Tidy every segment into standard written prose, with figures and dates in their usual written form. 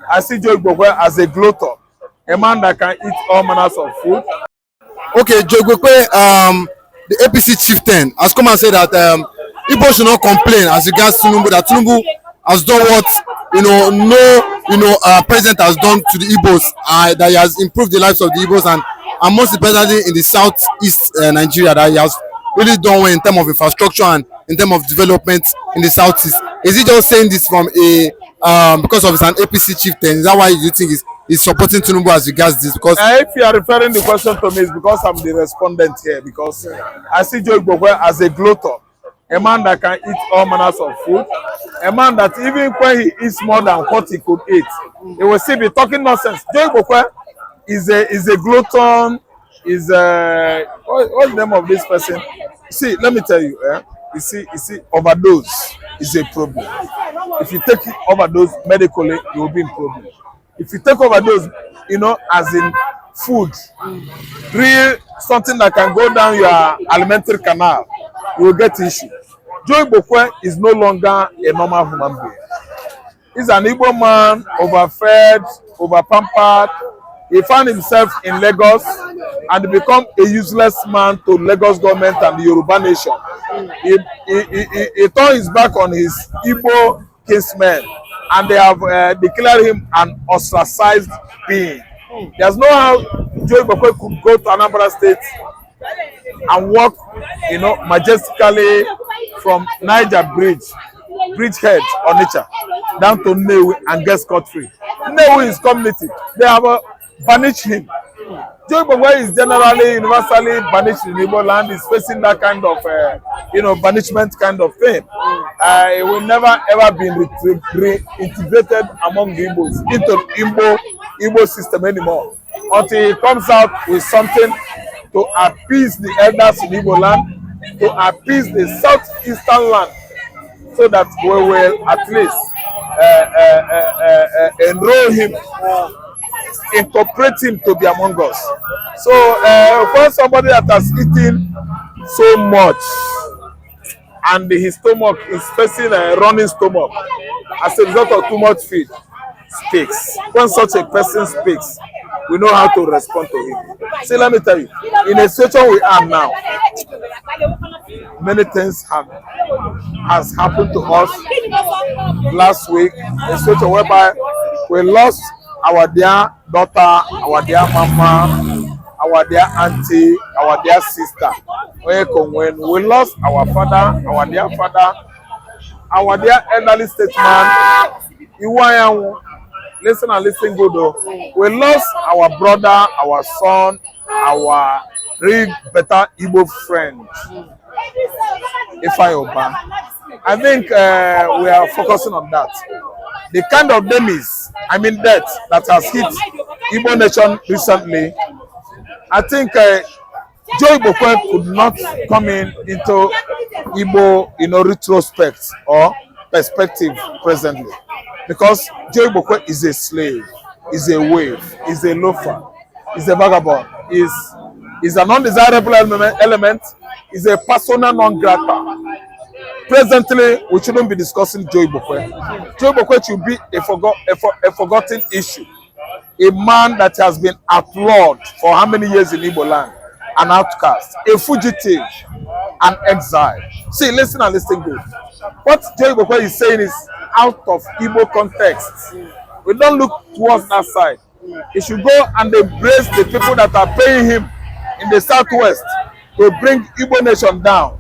I see Joe Igbokwe as a glutton, a man that can eat all manners of food. Okay, Joe Igbokwe, the APC chieftain, has come and said that Igbo should not complain as regards Tinubu, that Tinubu has done what no president has done to the Igbos, that he has improved the lives of the Igbos, and most especially in the southeast Nigeria, that he has really done well in terms of infrastructure and in terms of development in the southeast. Is he just saying this from a because of his an APC chieftain? Is that why you think he's supporting Tinubu as regards this? Because if you are referring the question to me, it's because I'm the respondent here. Because I see Joe Igbokwe as a glutton, a man that can eat all manners of food, a man that even when he eats more than what he could eat, he will still be talking nonsense. Joe Igbokwe is a glutton. Is what's the name of this person? See, let me tell you. You see, overdose is a problem. If you take overdose medically, you will be in problem. If you take overdose, as in food, real something that can go down your alimentary canal, you will get issue. Joe Igbokwe is no longer a normal human being. He's an Igbo man, overfed, overpampered. He found himself in Lagos and become a useless man to Lagos government and the Yoruba nation. He turned his back on his Igbo kinsmen, and they have declared him an ostracized being. There's no how Joe Igbokwe could go to Anambra State and walk, majestically from Niger Bridgehead, Onitsha, down to Nnewi and get scot-free. Nnewi is community. They have banished him. Joe Igbokwe is generally universally banished in Igbo land. Is facing that kind of banishment kind of thing. He will never ever be reintegrated among the Igbos into Igbo system anymore until he comes out with something to appease the elders in Igbo land, to appease the southeastern land, so that we will at least enroll him, incorporate him to be among us. So when somebody that has eaten so much and his stomach is facing a running stomach as a result of too much feed speaks, when such a person speaks, we know how to respond to him. See, let me tell you, in a situation we are now, many things has happened to us last week, a situation whereby we lost our dear daughter, our dear mama, our dear auntie, our dear sister. When we lost our father, our dear father, our dear elderly statesman, listen and listen good though. We lost our brother, our son, our real better Igbo friend. I think we are focusing on that. The kind of demise, death that has hit Igbo nation recently, I think Joe Igbokwe could not come into Igbo, retrospect or perspective presently, because Joe Igbokwe is a slave, is a wave, is a loafer, is a vagabond, is an undesirable element, is a persona non grata. Presently, we shouldn't be discussing Joe Igbokwe. Joe Igbokwe should be a forgotten issue. A man that has been outlawed for how many years in Igbo land? An outcast, a fugitive, an exile. See, listen and listen good. What Joe Igbokwe is saying is out of Igbo context. We don't look towards that side. He should go and embrace the people that are paying him in the southwest to bring Igbo nation down.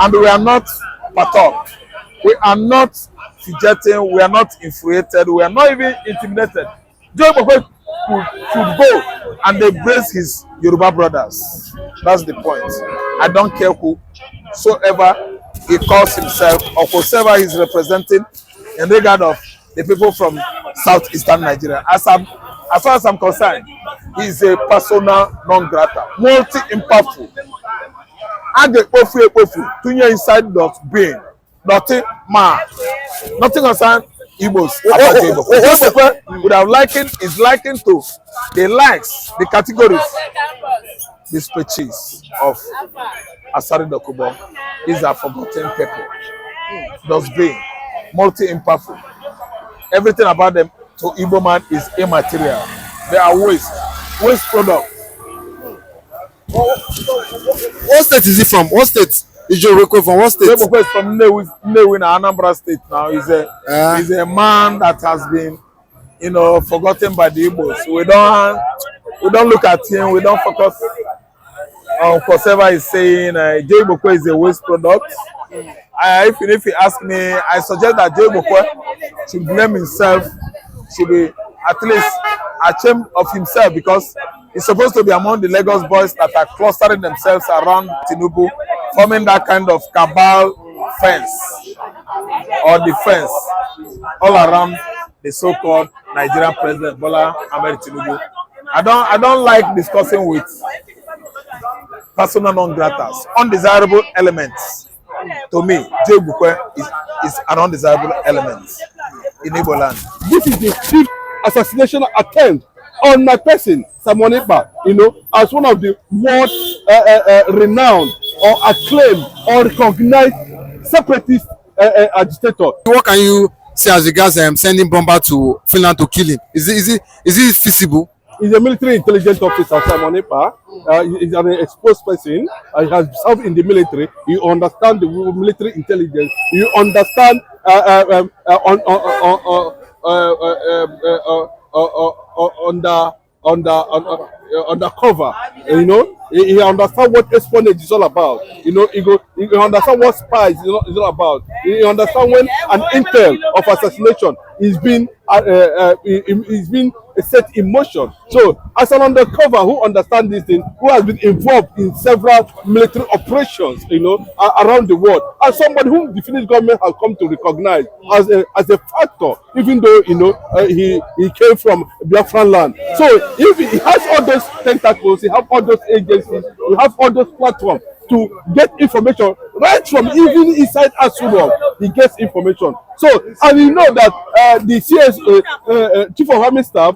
And we are not perturbed. We are not fidgeting. We are not infuriated. We are not even intimidated. Joe Igbokwe should go and embrace his Yoruba brothers. That's the point. I don't care whosoever he calls himself or whosoever he's representing in regard of the people from southeastern Nigeria. As far as I'm concerned, he is a persona non grata, multi-impactful. Tunye inside that being, nothing concerned Igbos. Would have is likened to the likes, the categories, the species of Asari Dokubo. These are forgotten people. Those being multi-impactful. Everything about them to Igbo man is immaterial. They are waste product. What state is he from? What state is Igbokwe from? What state? Igbokwe is from Nnewi, Anambra State now. He's a man that has been, forgotten by the Igbos. We don't look at him. We don't focus on whatever he's saying. Igbokwe is a waste product. If you ask me, I suggest that Igbokwe should blame himself, should be at least ashamed of himself, because he's supposed to be among the Lagos boys that are clustering themselves around Tinubu, forming that kind of cabal fence or defense all around the so-called Nigerian president Bola Ahmed Tinubu. I don't like discussing with persona non gratas, undesirable elements. To me, Igbokwe is an undesirable element in Igbo land. This is the 5th assassination attempt on my person, Simon Ekpa, as one of the world renowned or acclaimed or recognized separatist agitator. What can you say as regards sending bomber to Finland to kill him? Is it feasible? He's a military intelligence officer, Simon Ekpa. He's an exposed person. He has served in the military. You understand the military intelligence. You understand undercover, he understand what espionage is all about. He understand what spies is all about. He understand when an intel of assassination is being set in motion. So, as an undercover who understands this thing, who has been involved in several military operations, around the world, and somebody whom the Finnish government has come to recognize as a factor, even though he came from Biafra land. So, if he has all those tentacles, he has all those agencies, he has all those platforms to get information right from even inside Asurok. He gets information. So, and you know that the CS, Chief of Army Staff,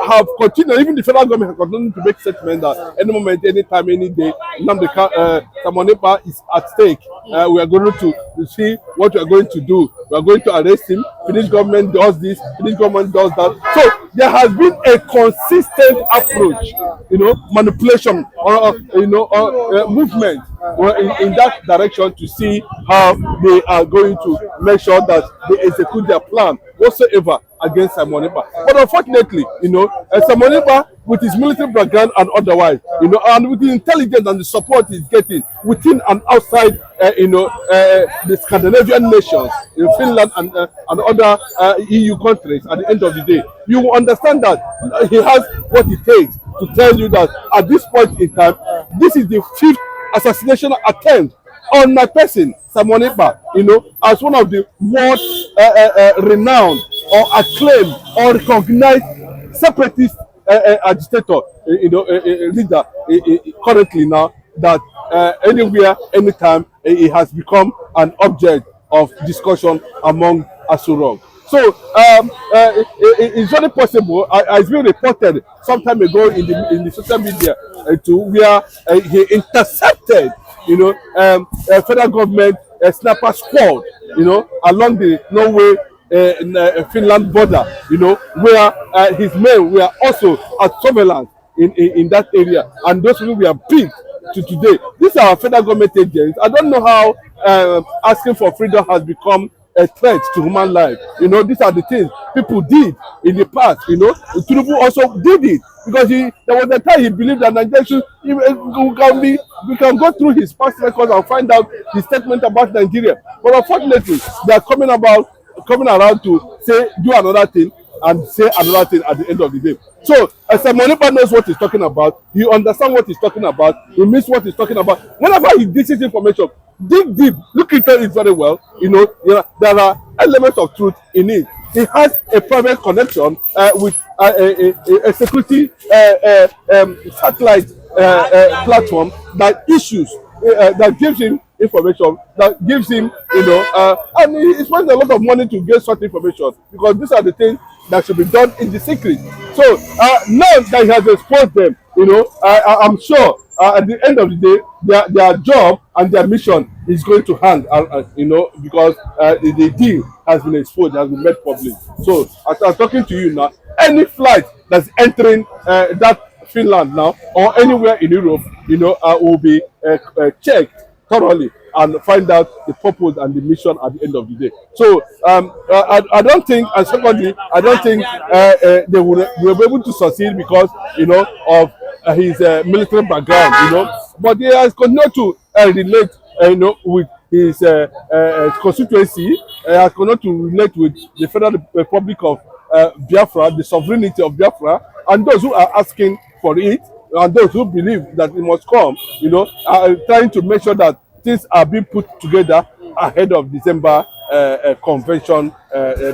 have continued, even the federal government has continued to make statements that any moment, any time, any day, Simon Ekpa is at stake. We are going to see what we are going to do. We are going to arrest him. Finnish government does this, Finnish government does that. So there has been a consistent approach, manipulation or movement in that direction to see how they are going to make sure that they execute their plan whatsoever against Simon Ekpa. But unfortunately, Simon Ekpa, with his military background and otherwise, and with the intelligence and the support he's getting within and outside, the Scandinavian nations, in Finland and other EU countries, at the end of the day, you will understand that he has what it takes to tell you that at this point in time, this is the 5th assassination attempt on my person, Simon Ekpa, as one of the world renowned or acclaimed or recognized separatist agitator, leader currently now, that anywhere, anytime, he has become an object of discussion among Asurok. So it's very possible. It's been reported some time ago in the social media where he intercepted, federal government sniper squad, along the Norway Finland border, where his men were also at surveillance in that area, and those people were picked to today. These are federal government agents. I don't know how asking for freedom has become a threat to human life. These are the things people did in the past. Tinubu also did it because there was a time he believed that Nigeria we can go through his past records and find out the statement about Nigeria. But unfortunately, they are coming around to say do another thing and say another thing at the end of the day. So, Simon Ekpa knows what he's talking about. He understands what he's talking about. He means what he's talking about. Whenever he gets this information, dig deep, look into it very well. There are elements of truth in it. He has a private connection with a security satellite platform that gives him information, that gives him, and he spends a lot of money to get such information, because these are the things that should be done in the secret. So now that he has exposed them, I'm sure at the end of the day, their job and their mission is going to hang, because the deal has been exposed, has been made public. So as I'm talking to you now, any flight that's entering that Finland now or anywhere in Europe, will be checked thoroughly and find out the purpose and the mission at the end of the day. So I don't think, and secondly, I don't think they will be able to succeed because of his military background, but they has continued to relate, with his constituency, has continued to relate with the Federal Republic of Biafra, the sovereignty of Biafra, and those who are asking for it, and those who believe that it must come, are trying to make sure that things are being put together ahead of December convention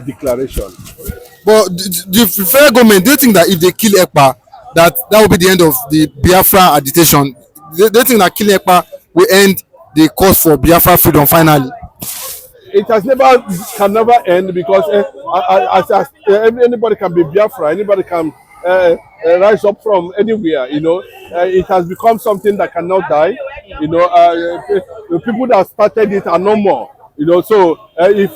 declaration. But the federal government, do you think that if they kill Ekpa, that will be the end of the Biafra agitation? Do you think that killing Ekpa will end the cause for Biafra freedom finally? It can never end because anybody can be Biafra, anybody can rise up from anywhere. It has become something that cannot die. The people that started it are no more. So if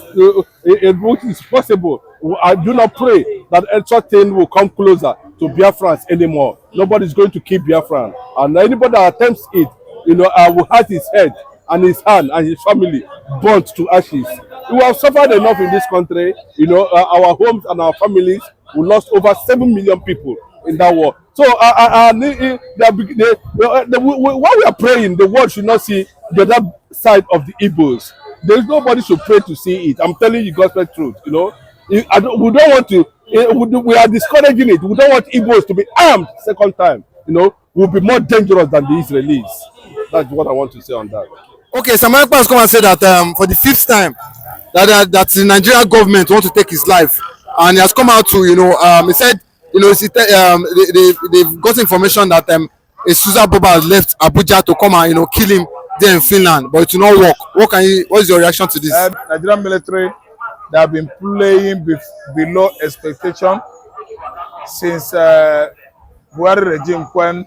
it is possible, I do not pray that such thing will come closer to Biafrans anymore. Nobody is going to keep Biafran, and anybody that attempts it, will have his head and his hand and his family burnt to ashes. We have suffered enough in this country. Our homes and our families, we lost over 7 million people in that war. So while we are praying, the world should not see the other side of the Igbos. There is nobody should pray to see it. I'm telling you gospel truth. We don't want to. We are discouraging it. We don't want Igbos to be armed second time. Will be more dangerous than the Israelis. That's what I want to say on that. Okay, Samuel has come and said that for the 5th time that the Nigerian government want to take his life, and he has come out to he said they've got information that a suicide bomber has left Abuja to come and kill him there in Finland, but it will not work. What is your reaction to this? Nigerian military, they have been playing below expectation since Buhari regime, when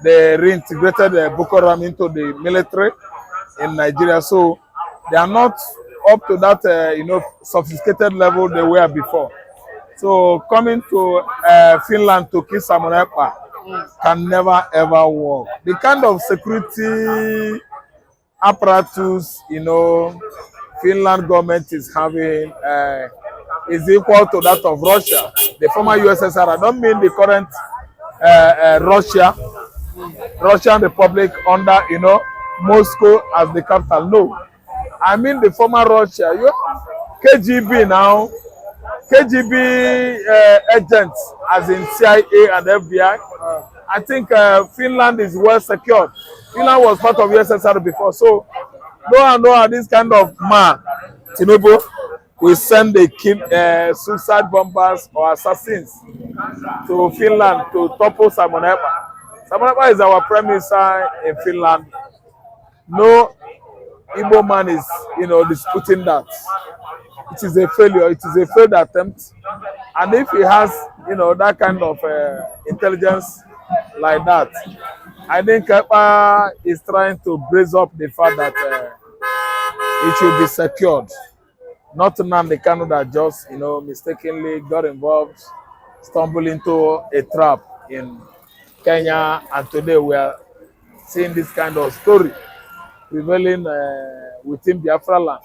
they reintegrated Boko Haram into the military in Nigeria. So they are not up to that sophisticated level they were before. So coming to Finland to kill Samuel Ekpa can never ever work. The kind of security apparatus Finland government is having is equal to that of Russia, the former USSR. I don't mean the current Russian Republic under Moscow as the capital. No, I mean the former Russia. KGB now, KGB agents as in CIA and FBI. I think Finland is well secured. Finland was part of USSR before, so no, this kind of man, Tinubu, will send suicide bombers or assassins to Finland to topple Simon Ekpa. Simon Ekpa is our prime minister in Finland. No Igbo man is, disputing that. It is a failure. It is a failed attempt. And if he has, that kind of intelligence like that, I think Ekpa is trying to brace up the fact that it should be secured. Not Nnamdi Kanu that just, mistakenly got involved, stumbled into a trap in Kenya, and today we are seeing this kind of story prevailing within Biafra land.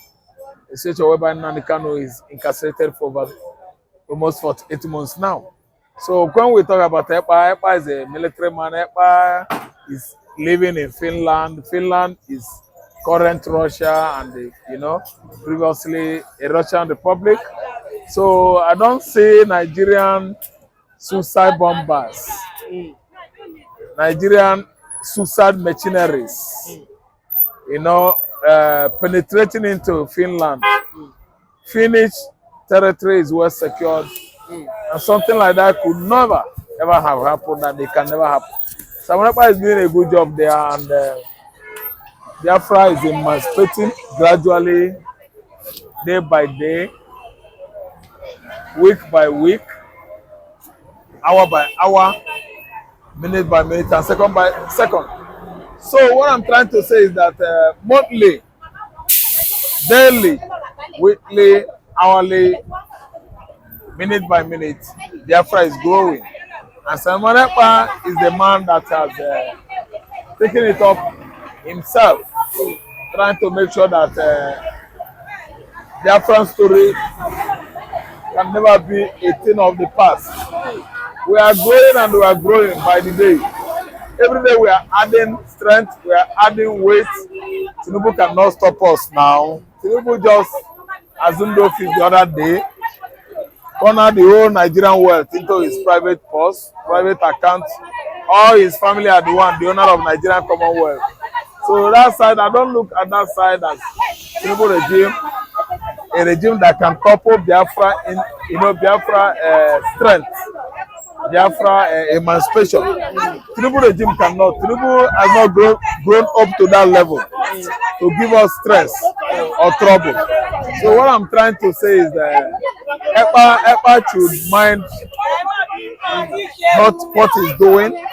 A situation whereby Nnamdi Kanu is incarcerated for almost 48 months now. So when we talk about Ekpa, Ekpa is a military man. Ekpa is living in Finland. Finland is current Russia and previously a Russian republic. So I don't see Nigerian suicide bombers, Nigerian suicide mercenaries, penetrating into Finland. Finnish territory is well secured, and something like that could never ever have happened, and it can never happen. Samuel Ekpa is doing a good job there, and Biafra is emancipating gradually, day by day, week by week, hour by hour, minute by minute, and second by second. So what I'm trying to say is that monthly, daily, weekly, hourly, minute by minute, Biafra is growing. And Simon Ekpa is the man that has taken it up himself, trying to make sure that Biafran story can never be a thing of the past. We are growing and we are growing by the day. Every day we are adding strength, we are adding weight. Tinubu cannot stop us now. Tinubu just assumed office the other day, cornered the whole Nigerian wealth into his private purse, private account. All his family are the owner of Nigerian Commonwealth. So that side, I don't look at that side as Tinubu regime, a regime that can couple Biafra in, Biafra strength, Biafra emancipation. Tinubu regime cannot. Tinubu has not grown up to that level to give us stress or trouble. So what I'm trying to say is that Ekpa should mind what he's doing.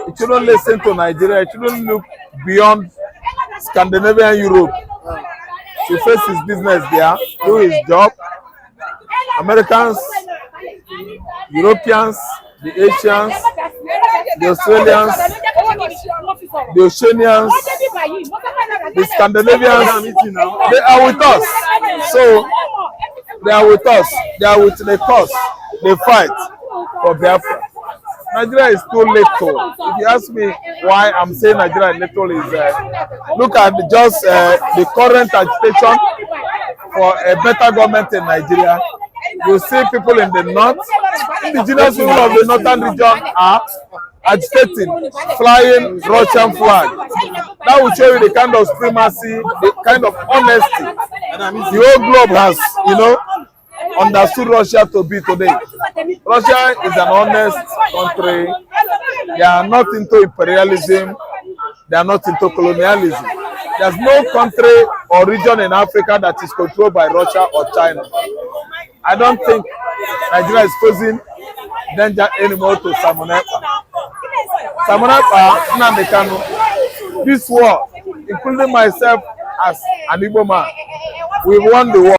It shouldn't listen to Nigeria. It shouldn't look beyond Scandinavian Europe to face his business there, do his job. Americans, Europeans, the Asians, the Australians, the Oceanians, the Scandinavians, they are with us. So they are with us. They are with the cause. They fight for Biafra. Nigeria is too little. If you ask me why I'm saying Nigeria is little, is look at the current agitation for a better government in Nigeria. You see people in the north, indigenous people of the northern region are agitating, flying Russian flag. That will show you the kind of supremacy, the kind of honesty the whole globe has, understood Russia to be today. Russia is an honest country. They are not into imperialism. They are not into colonialism. There's no country or region in Africa that is controlled by Russia or China. I don't think Nigeria is posing danger anymore to Simon Ekpa. Simon Ekpa, Nnamdi Kanu, this war, including myself as an Igbo man, we won the war.